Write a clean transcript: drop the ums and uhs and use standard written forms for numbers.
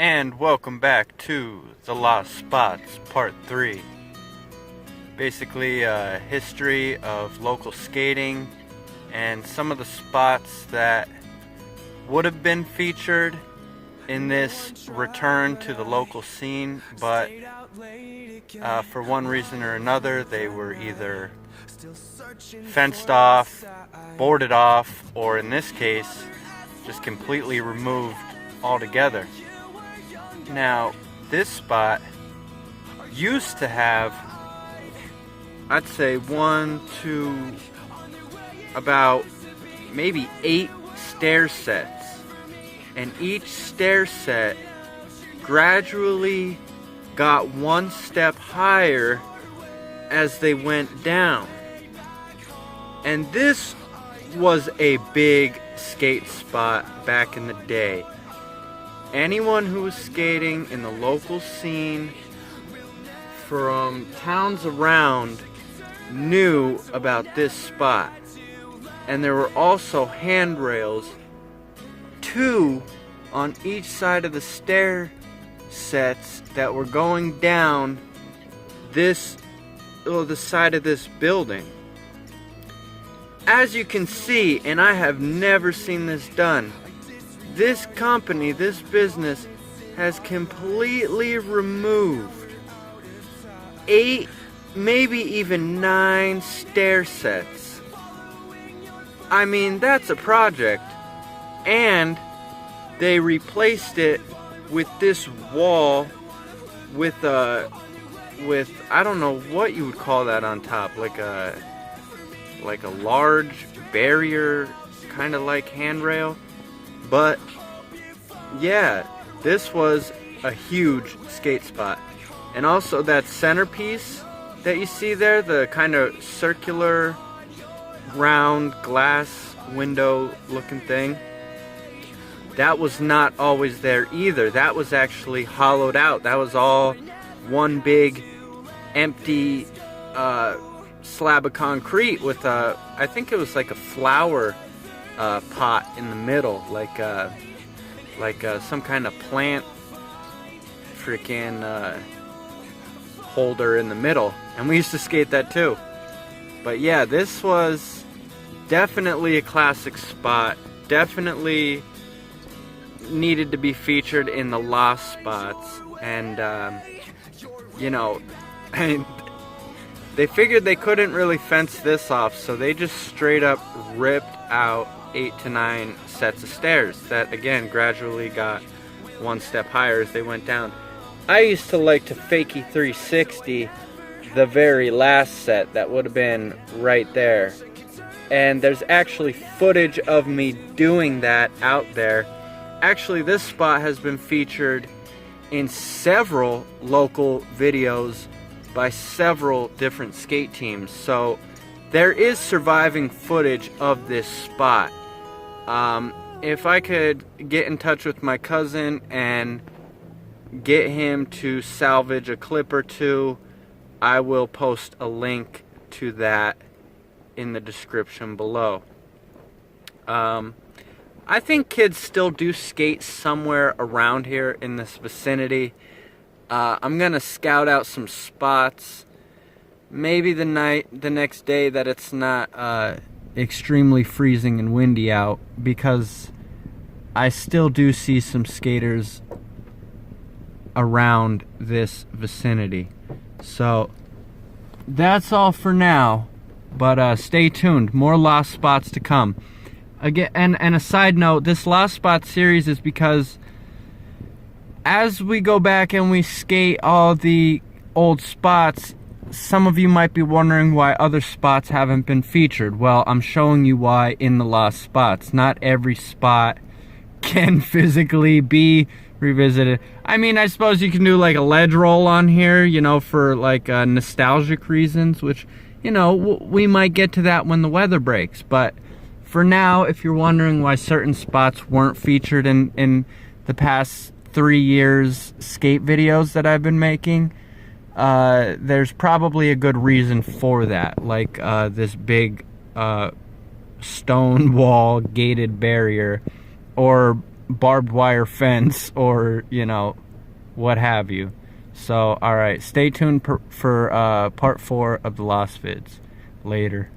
And welcome back to The Lost Spots Part 3. Basically a history of local skating and some of the spots that would have been featured in this return to the local scene, but for one reason or another they were either fenced off, boarded off, or in this case just completely removed altogether. Now, this spot used to have, I'd say about maybe 8 stair sets, and each stair set gradually got one step higher as they went down. And this was a big skate spot back in the day. Anyone who was skating in the local scene from towns around knew about this spot. And there were also handrails, 2 on each side of the stair sets that were going down the side of this building. As you can see, and I have never seen this done, this company, this business, has completely removed 8, maybe even 9 stair sets. I mean, that's a project. And they replaced it with this wall with I don't know what you would call that on top, like a large barrier, kind of like handrail. But yeah, this was a huge skate spot. And also that centerpiece that you see there, the kind of circular round glass window looking thing, that was not always there either. That was actually hollowed out. That was all one big empty slab of concrete with I think it was like a flower pot in the middle, like some kind of plant freaking holder in the middle, and we used to skate that too. But yeah, this was definitely a classic spot, definitely needed to be featured in the lost spots. And you know, they figured they couldn't really fence this off, so they just straight up ripped out 8 to 9 sets of stairs that again gradually got one step higher as they went down. I used to like to fakie 360 the very last set that would have been right there, and there's actually footage of me doing that out there. Actually, this spot has been featured in several local videos by several different skate teams, so there is surviving footage of this spot. If I could get in touch with my cousin and get him to salvage a clip or 2, I will post a link to that in the description below. I think kids still do skate somewhere around here in this vicinity. I'm gonna scout out some spots, maybe the next day that it's not extremely freezing and windy out, because I still do see some skaters around this vicinity. So that's all for now, but stay tuned, more lost spots to come. Again, and a side note, this lost spot series is because as we go back and we skate all the old spots, some of you might be wondering why other spots haven't been featured. Well, I'm showing you why in the lost spots. Not every spot can physically be revisited. I mean, I suppose you can do like a ledge roll on here, you know, for like nostalgic reasons, which, you know, we might get to that when the weather breaks. But for now, if you're wondering why certain spots weren't featured in the past 3 years skate videos that I've been making, there's probably a good reason for that, like this big stone wall gated barrier, or barbed wire fence or, you know, what have you. So, alright, stay tuned for part 4 of the Lost Vids. Later.